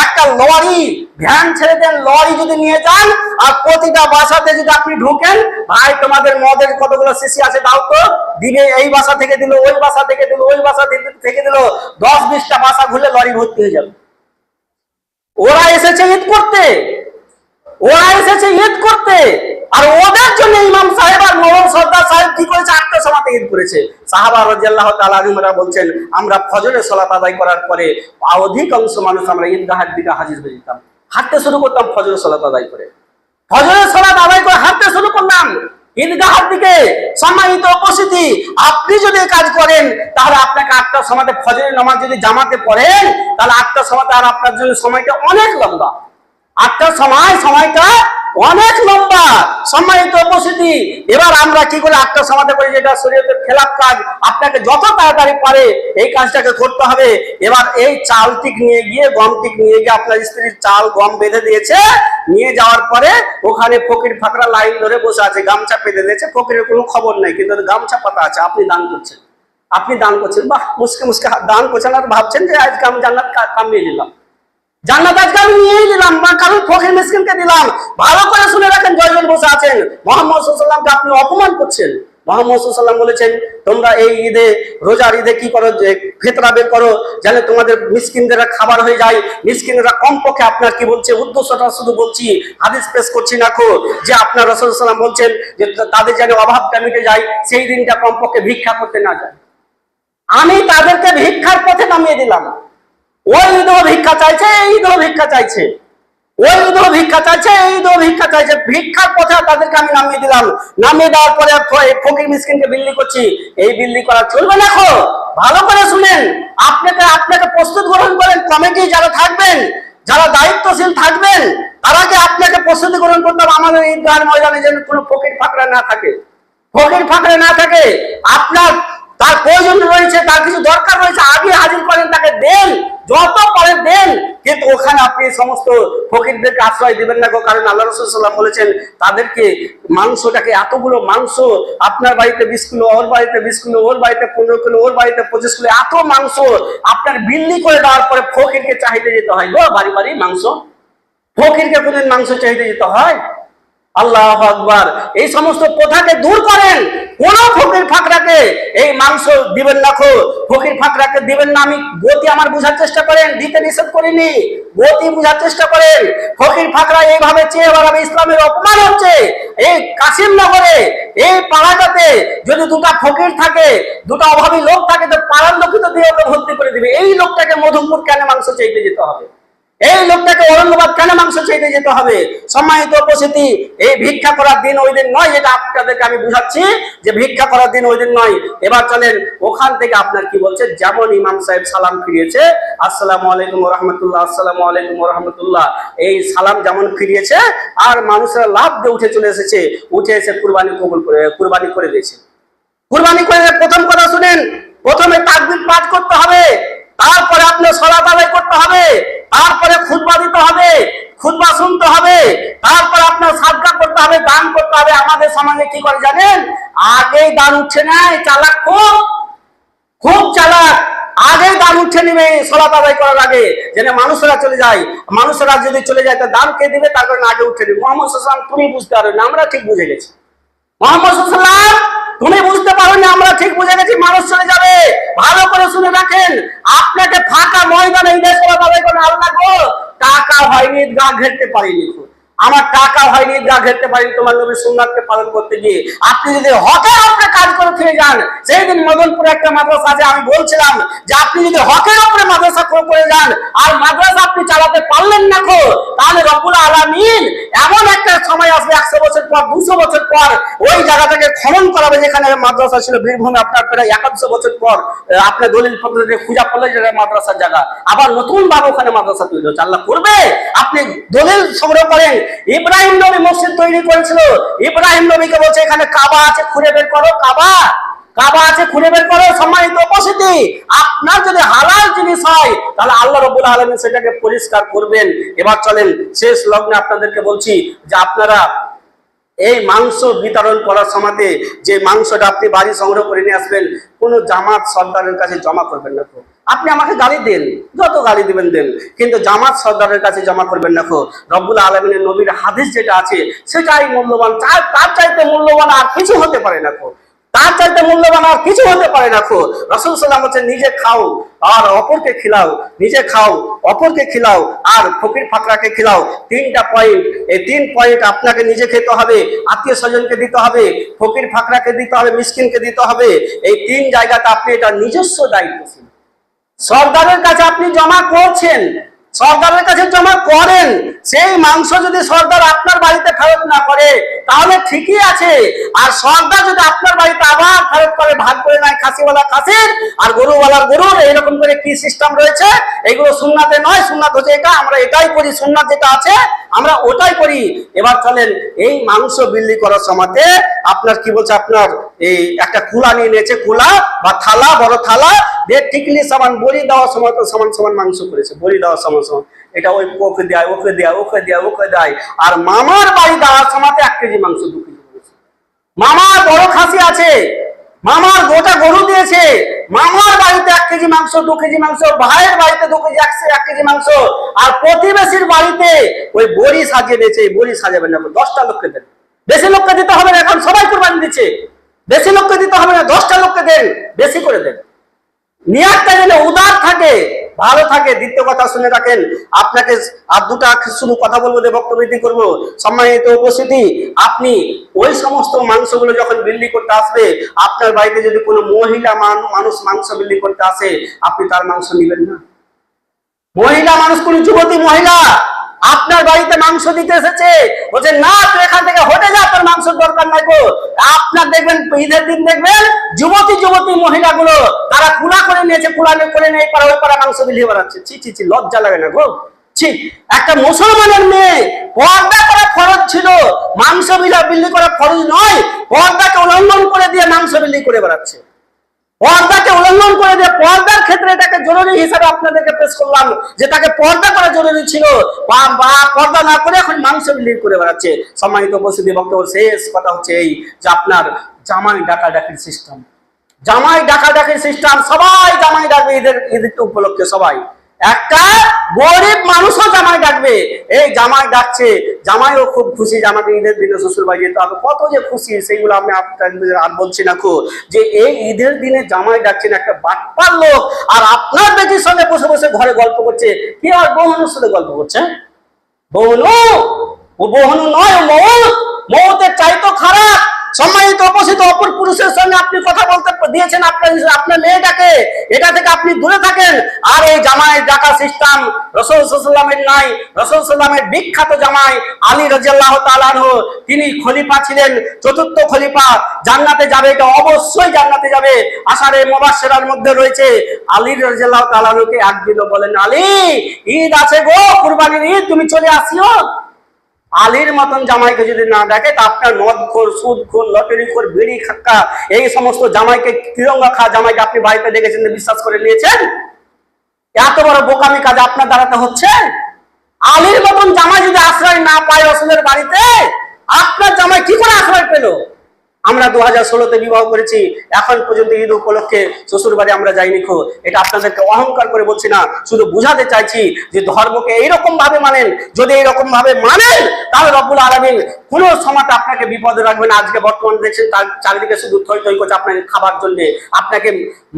একটা লরি ভ্যান ছেড়ে দেন, লরি যদি নিয়ে যান আর প্রতিটা বাসাতে যদি আপনি ঢুকেন, ভাই তোমাদের মদের কতগুলো সিসি আছে দাও তো, দিবে এই বাসা থেকে দিল, ওই বাসা থেকে দিল, ওই বাসা থেকে দিল, 10-20টা বাসা ঘুরলে লরি ভর্তি হয়ে যাবে। ওরা এসেছে ঈদ করতে, ওরা এসেছে ঈদ করতে, আর ওদের জন্য ইমাম সাহেব আর মোহন সর্দার সাহেব কি করেছে, 8টার সময় ঈদ করেছে। সাহাবা রাদিয়াল্লাহু তাআলা আনহুরা বলছেন, আমরা ফজরের সালাত আদায় করার পরে অধিকাংশ মানুষ আমরা ঈদগাহের দিকে হাজির হয়ে যেতাম, হাঁটতে শুরু করতাম ফজরের সালাত আদায় করে, ফজরের সালাত আদায় করে হাঁটতে শুরু করলাম ঈদগাহের দিকে। সম্মানিত উপস্থিতি, আপনি যদি কাজ করেন তাহলে আপনাকে 8টার সময় ফজরের নামাজ যদি জামাতে পড়েন, তাহলে 8টার সময় আর আপনার জন্য সময়টা অনেক লম্বা। 8টার সময়টা অনেক লম্বা। সম্মানিত উপস্থিতি, এবার আমরা কি করে 8টার সময় করে, যেটা শরীয়তের খেলাফ কাজ, আপনাকে যত তাড়াতাড়ি পারে এই কাজটাকে করতে হবে। এবার এই চালটিক নিয়ে গিয়ে, গমটিক নিয়ে গিয়ে, আপনার স্ত্রীর চাল গম বেঁধে দিয়েছে, নিয়ে যাওয়ার পরে ওখানে ফকির ফাকরা লাইন ধরে বসে আছে, গামছা পেতে দিয়েছে, ফকিরের কোনো খবর নাই, কিন্তু গামছা পাতা আছে, আপনি দান করছেন, আপনি দান করছেন, বাহ মুসকে মুসকে দান করছেন, আর ভাবছেন যে আজকে আমি জান্নাত কামিয়ে নিলাম, জান্নাত আজকে আমি নিয়েই দিলাম, বা কারণ ফকির মিসকিনকে দিলাম। ভালো করে শুনে রাখেন, জয়জন বসে আছেন, মুহাম্মদ সাল্লাল্লাহু আলাইহি ওয়াসাল্লামকে আপনি অপমান করছেন। মুহাম্মদ সাল্লাল্লাহু আলাইহি ওয়াসাল্লাম বলেছেন, তোমরা এই ঈদে, রোজার ঈদে কি করো, যে ফিতরা বের করো, যেন তোমাদের মিসকিনদের খাবার হয়ে যায়। মিসকিনরা কমপক্ষে, আপনার কি বলছে, উদ্দেশ্যটা শুধু বলছি, হাদিস পেশ করছি না খো, যে আপনার রাসূল সাল্লাল্লাহু আলাইহি ওয়াসাল্লাম বলছেন যে তাদের যেন অভাবটা মিটে যায়, সেই দিনটা কমপক্ষে ভিক্ষা করতে না যায়। আমি তাদেরকে ভিক্ষার পথে নামিয়ে দিলাম। ওই ঈদও ভিক্ষা চাইছে, এই ঈদও ভিক্ষা চাইছে, ওই ঈদও ভিক্ষা চাইছে, এই ঈদও ভিক্ষা চাইছে, ভিক্ষার পথে তাদেরকে আমি নামিয়ে দিলাম। নামিয়ে দেওয়ার পরে ফকির মিসকিনকে বিল্লি করছি, এই বিল্লি করা চলবে না। ভালো করে শুনেন, আপনাকে প্রস্তুত গ্রহণ করেন, কমিটি যারা থাকবেন, যারা দায়িত্বশীল থাকবেন, তারাকে আপনাকে প্রস্তুতি গ্রহণ করতে হবে। আমাদের ঈদগাহের ময়দানে যেন কোনো ফকির ফাকরা না থাকে, ফকির ফাকরা না থাকে। আপনার তার প্রয়োজন রয়েছে, তার কিছু দরকার রয়েছে, আগে হাজির করেন, তাকে দেন, যত পারেন দেন, কিন্তু ওখানে আপনি সমস্ত ফকিরদেরকে আশ্রয় দিবেন না। কারণ আল্লাহ রাসূল সাল্লাল্লাহু আলাইহি ওয়াসাল্লাম বলেছেন, তাদেরকে মাংসটাকে, এতগুলো মাংস, আপনার বাড়িতে 20 কিলো, ওর বাড়িতে 20 কিলো, ওর বাড়িতে 15 কিলো, ওর বাড়িতে 25 কিলো, এত মাংস আপনার বিল্লি করে দেওয়ার পরে ফকিরকে চাহিদা যেতে হয়, গো বাড়ি বাড়ি মাংস, ফকিরকে কোনদিন মাংস চাহিদা যেতে হয়? আল্লাহু আকবার। এই সমস্ত প্রথাকে দূর করেন। কোন ফকির ফাকরাকে এই মাংস দিবেন না, ফকির ফাকরাকে দিবেন না। আমি গতি আমার বুঝার চেষ্টা করেন, দিতে নিষেধ করিনি, গতি বুঝার চেষ্টা করেন। ফকির ফাকরা এইভাবে চেয়ে বেড়াবে, ইসলামের অপমান হচ্ছে। এই কাশিমনগরে, এই পাড়াটাতে যদি দুটা ফকির থাকে, দুটা অভাবী লোক থাকে, তো পাড়ার লোকই তো দিয়ে ওকে ভর্তি করে দিবে। এই লোকটাকে মধুপুর কেন মাংস চাইতে যেতে হবে? এই লোকটাকে ঔরঙ্গাবাদ কেন মাংস চাইতে যেতে হবে? সম্মানিত উপস্থিতি, এই ভিক্ষা করার দিন ওই দিন নয়, যেটা আপনাদেরকে আমি বুঝাচ্ছি যে ভিক্ষা করার দিন ওই দিন নয়। এবার চলেন, ওখান থেকে আপনার কি বলছে, যেমন ইমাম সাহেব সালাম ফিরিয়েছে, আসসালামু আলাইকুম ওয়া রাহমাতুল্লাহ, আসসালামু আলাইকুম ওয়া রাহমাতুল্লাহ, এই সালাম যেমন ফিরিয়েছে, আর মানুষেরা লাভ দিয়ে উঠে চলে এসেছে, উঠে এসে কুরবানি করে দিয়েছে। কুরবানি করে প্রথম কথা শুনেন, প্রথমে তাকবীর পাঠ করতে হবে, তারপরে আপনার সালাত আদায় করতে হবে, তারপরে খুতবা দিতে হবে, খুতবা শুনতে হবে, তারপরে আপনার সাদকা করতে হবে, দান করতে হবে। আমাদের সমাজে কি করে জানেন? আগেই দান উঠছে না, চালাক, খুব চালাক, আগেই দান উঠে নিবে সালাত আদায় করার আগে, যেন মানুষেরা চলে যায়। মানুষেরা যদি চলে যায়, তো দান কে দিবে? তার কারণে আগে উঠে নিবে। মুহাম্মদ সাল্লাল্লাহু আলাইহি ওয়াসাল্লাম তুমি বুঝতে পারো না, আমরা ঠিক বুঝে গেছি। মুহাম্মদ সাল্লাল্লাহু আলাইহি ওয়াসাল্লাম তুমি বুঝতে পারো না, আমরা ঠিক বুঝে গেছি, মানুষ চলে যাবে। ভালো করে শুনে রাখেন, আপনাকে ফাঁকা ময়দানে ঈদের সালাত আদায় করে, আল্লাহ গো টাকা হয়নি, ঈদগাহ ঘেরতে পারিনি, আমার টাকা হয়নি, ঈদগাহ ঘেরতে পারিনি তোমার নবীর সুন্নাতকে পালন করতে গিয়ে। আপনি যদি হকের উপরে কাজ করে ফিরে যান, সেই দিন মদনপুরে একটা মাদ্রাসা আছে, আমি বলছিলাম যে আপনি যদি হকের উপরে মাদ্রাসা করে যান, আর মাদ্রাসা আপনি চালাতে পারলেন না, তাহলে রব্বুল আলামিন এমন একটা সময় আসবে, 100 বছর পর, 200 বছর পর, ওই জায়গাটাকে খনন করাবে যেখানে মাদ্রাসা ছিল বীরভূমে। আপনার প্রায় 100 বছর পর আপনার দলিল পত্র দিয়ে খুঁজা পড়লে যেটা মাদ্রাসার জায়গা, আবার নতুন ভাবে ওখানে মাদ্রাসা তৈরি হচ্ছে। আল্লাহ করবে। আপনি দলিল সংগ্রহ করেন, ইব্রাহিম নবী মসজিদ তৈরি করেছিল, ইব্রাহিম নবীকে বলছে এখানে কাবা আছে, খুঁড়ে বের করো, কাবা আছে, খুঁড়ে বের করো। সম্মানিত উপস্থিতি, আপনার যদি হালাল জিনিস হয়, তাহলে আল্লাহ রাব্বুল আলামিন সেটাকে পরিষ্কার করবেন। এবার চলেন, শেষ লগ্নে আপনাদেরকে বলছি যে আপনারা এই মাংস বিতরণ করার সময়তে যে মাংসটা আপনি বাড়ি সংগ্রহ করে নিয়ে আসবেন, কোনো জামাত সর্দারের কাছে জমা করবেন না। আপনি আমাকে গালি দেন, যত গালি দিবেন দেন, কিন্তু জামাত সর্দারের কাছে জমা করবেন না। রব্বুল আলামিনের নবীর হাদিস যেটা আছে সেটাই মূল্যবান, তার চাইতে মূল্যবান আর কিছু হতে পারে না। তার চাইতে মূল্যবান আর কিছু হতে পারে না। রাসূল সাল্লাল্লাহু আলাইহি ওয়াসাল্লাম বলেন, নিজে খাও আর অপরকে খিলাও, নিজে খাও অপরকে খিলাও আর ফকির ফাকরাকে খিলাও। তিনটা পয়েন্ট, এই 3 পয়েন্ট আপনাকে নিজে খেতে হবে, আত্মীয় স্বজনকে দিতে হবে, ফকির ফাকরাকে দিতে হবে, মিসকিনকে দিতে হবে। এই 3 জায়গাতে আপনি এটা নিজস্ব দায়িত্ব। সরদারের কাছে আপনি জমা করছেন, সরদারের কাছে জমা করেন, সেই মাংস যদি সরদার আপনার বাড়িতে ফেরত না করে তাহলে ঠিকই আছে। আর সরদার যদি আপনার বাড়িতে আবার ফেরত করে, ভাগ করে নেয়, খাসিওয়ালা খাসির আর গরুওয়ালার গরুর, এইরকম করে কি সিস্টেম রয়েছে, এগুলো সুন্নাতে নয়। সুন্নাত হচ্ছে এটা, আমরা এটাই করি, সুন্নাত যেটা আছে আমরা ওটাই করি। এবার চলেন, এই মাংস বিলি করার সময়তে আপনার কি বলছে, আপনার এই একটা কুলা নিয়ে নিয়েছে, কুলা বা থালা, বড় থালা দিয়ে টিকলি সামান বড়ি দেওয়ার সময় তো সমান সমান মাংস করেছে, বড়ি দেওয়ার সমান সমান, এটা ওই ওকে দেয়, ওকে দেয়, ওকে দেয়, ওকে দেয়। আর মামার বাড়ি দেওয়ার সময়তে 1 কেজি মাংস 2 কেজি করেছে। মামার বড় খাসি আছে, মামার গোটা গরু দিয়েছে, মামার বাড়িতে 1 কেজি মাংস, 2 কেজি মাংস, ভাইয়ের বাড়িতে 2 কেজি, 1 কেজি মাংস, আর প্রতিবেশীর বাড়িতে ওই বড়ি সাজিয়ে দিয়েছে। বড়ি সাজাবেন না, 10টা লোককে দেন, বেশি লোককে দিতে হবে না, এখন সবাই কুরবানি দিচ্ছে, বেশি লোককে দিতে হবে না, 10টা লোককে দেন, বেশি করে দেন। নিয়াতটা যেন উদার থাকে, ভালো থাকে। দ্বিতীয় কথা শুনে রাখেন, আপনাকে আর 2টা শুধু কথা বলবো, বক্তব্য করবো। সম্মানিত উপস্থিতি, আপনি ওই সমস্ত মাংসগুলো যখন বিক্রি করতে আসবে, আপনার বাড়িতে যদি কোনো মহিলা মানুষ মাংস বিক্রি করতে আসে, আপনি তার মাংস নেবেন না। মহিলা মানুষ, কোন যুবতী মহিলা আপনার বাড়িতে মাংস দিতে এসেছে, বলছে না তুই এখান থেকে হটে যা, তোর মাংসের দরকার নাই গো। আপনার দেখবেন ঈদের দিন দেখবেন যুবতী মহিলাগুলো তারা কুলা করে নিয়েছে, কুলা করে নিয়ে পাড়া ওই পাড়া মাংস বিলিয়ে বেড়াচ্ছে। ছি ছি ছি, লজ্জা লাগে না গো? ছি, একটা মুসলমানের মেয়ে, পর্দা করা ফরজ ছিল, মাংস বিলি করা ফরজ নয়। পর্দাকে উল্লঙ্ঘন করে দিয়ে মাংস বিলি করে বেড়াচ্ছে, পর্দাকে উল্লঙ্ঘন করে দিয়ে। পর্দার ক্ষেত্রে এটাকে জরুরি হিসাবে আপনাদেরকে পেশ করলাম, যে তাকে পর্দা করা জরুরি ছিল, বা পর্দা না করে এখন মাংস বিলি করে বেড়াচ্ছে। সম্মানিত উপস্থিতি, বক্তব্য শেষ কথা হচ্ছে এই, যে আপনার জামাই ডাকাডাকির সিস্টেম, জামাই ডাকাডাকির সিস্টেম, সবাই জামাই ডাকবে ঈদের উপলক্ষে। সবাই, একটা গরিব মানুষও জামাই ডাকবে। এই জামাই ডাকছে, জামাইও খুব খুশি যে আমাকে ঈদের দিনে শ্বশুর বাড়ি যেতে হবে, কত যে খুশি সেইগুলো আমি আপনাদের আর বলছি না। যে এই ঈদের দিনে জামাই ডাকছেন একটা বাটপার লোক, আর আপনার বেটির সঙ্গে বসে বসে ঘরে গল্প করছে। কি আর বহনুর সাথে গল্প করছে? বহনু, ও বহনু নয়, ও মৌত, মৌতের চাইতো খারাপ। সম্মানিত উপস্থিত, অপর পুরুষের সঙ্গে আপনি কথা বলতে দিয়েছেন আপনার মেয়েটাকে, এটা থেকে আপনি দূরে থাকেন। আর এই জামাই ডাকা সিস্টেম রাসূল সাল্লাল্লাহু আলাইহি ওয়াসাল্লামের নাই। রাসূল সাল্লাল্লাহু আলাইহি ওয়াসাল্লামের বিখ্যাত জামাই আলী রাদিয়াল্লাহু তাআলা আনহু, তিনি খলিফা ছিলেন, 4র্থ খলিফা, জান্নাতে যাবে, এটা অবশ্যই জান্নাতে যাবে। আশারে মুবাশশিরার মধ্যে রয়েছে। আলী রাদিয়াল্লাহু তাআলা আনহুকে একদিনও বলেন, আলী ঈদ আছে গো, কুরবানির ঈদ, তুমি চলে আসিও। আলীর মতন জামাইকে যদি না দেখে, তা আপনার মদখোর, সুদখোর, লটারিখোর, বিড়ি খাক্কা, এই সমস্ত জামাইকে, তিরঙ্গা খা জামাইকে আপনি বাড়িতে দেখেছেন, বিশ্বাস করে নিয়েছেন? এত বড় বোকামি কাজ আপনার দ্বারাতে হচ্ছে। আলীর মতন জামাই যদি আশ্রয় না পায় রাসূলের বাড়িতে, আপনার জামাই কি করে আশ্রয় পেল? আমরা 2016-তে বিবাহ করেছি, এখন পর্যন্ত ঈদ উপলক্ষে শ্বশুর বাড়ি আমরা যাইনি। এটা আপনাদেরকে অহংকার করে বলছি না, শুধু বুঝাতে চাইছি যে ধর্মকে এইরকম ভাবে মানেন। যদি এইরকম ভাবে মানেন, তাহলে রব্বুল আলামিন কোনো সময় আপনাকে বিপদে রাখবেন। আজকে বর্তমানে দেখছেন তার চারিদিকে শুধু থই থই করছে আপনাকে খাবার জন্য, আপনাকে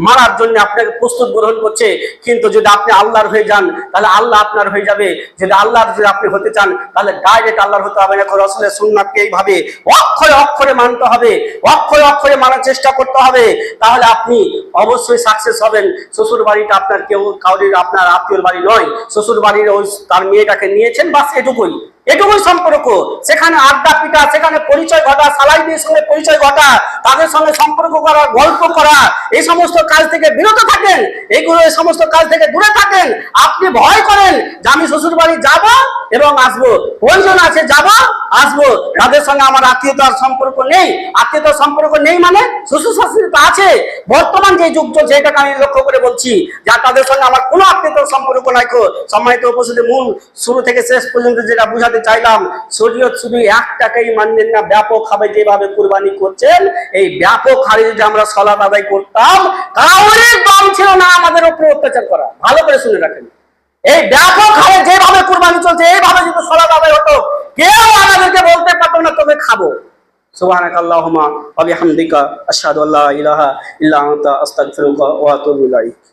মারার জন্য, আপনাকে প্রস্তুত গ্রহণ করছে। কিন্তু যদি আপনি আল্লাহর হয়ে যান, তাহলে আল্লাহ আপনার হয়ে যাবে। যদি আল্লাহর যদি আপনি হতে চান, তাহলে ডাইরেক্ট আল্লাহর হতে হবে না, রাসূলের সুন্নাতকে এইভাবে অক্ষরে অক্ষরে মানতে হবে, অক্ষরে অক্ষরে মানার চেষ্টা করতে হবে। তাহলে আপনি অবশ্যই সাকসেস হবেন। শ্বশুর বাড়িটা আপনার কাউরির আপনার আত্মীয়র বাড়ি নয়। শ্বশুর বাড়ির ওই তার মেয়েটাকে নিয়েছেন, বাস এটুকুই সম্পর্ক। সেখানে আড্ডা পিটা, সেখানে পরিচয় ঘটা, সালাইদের সঙ্গে পরিচয় ঘটা, তাদের সঙ্গে সম্পর্ক করা, গল্প করা, এই সমস্ত কাজ থেকে বিরত থাকেন। এই সমস্ত কাজ থেকে দূরে থাকেন। আপনি ভয় করেন যে আমি শ্বশুর বাড়ি যাব এবং আসবো, প্রয়োজন আছে যাব আসবো, তাদের সঙ্গে আমার আত্মীয়তার সম্পর্ক নেই। আত্মীয়তার সম্পর্ক নেই মানে শ্বশুর শাশুড়ি তো আছে। বর্তমান যে যুগ চলছে, এটাকে আমি লক্ষ্য করে বলছি, যা তাদের সঙ্গে আমার কোনো আত্মীয়তার সম্পর্ক নাই। সম্মানিত উপস্থিতি, মূল শুরু থেকে শেষ পর্যন্ত যেটা বুঝাতে জানাতে চাইলাম, শরীয়ত শুধু 1 টাকাই মানলেন না, ব্যাপক ভাবে যেভাবে কুরবানি করছেন, এই ব্যাপক হারে যদি আমরা সালাত আদায় করতাম, কারোর দম ছিল না আমাদের উপরে অত্যাচার করা। ভালো করে শুনে রাখেন, এই ব্যাপক হারে যেভাবে কুরবানি চলছে, এইভাবে যদি সালাত আদায় হতো, কেউ আমাদেরকে বলতে পারতো না তবে খাবো। সুবহানাকাল্লাহুম্মা ওয়া বিহামদিকা আশহাদু আল্লা ইলাহা ইল্লা আনতা আস্তাগফিরুকা ওয়া আতুবু ইলাইক।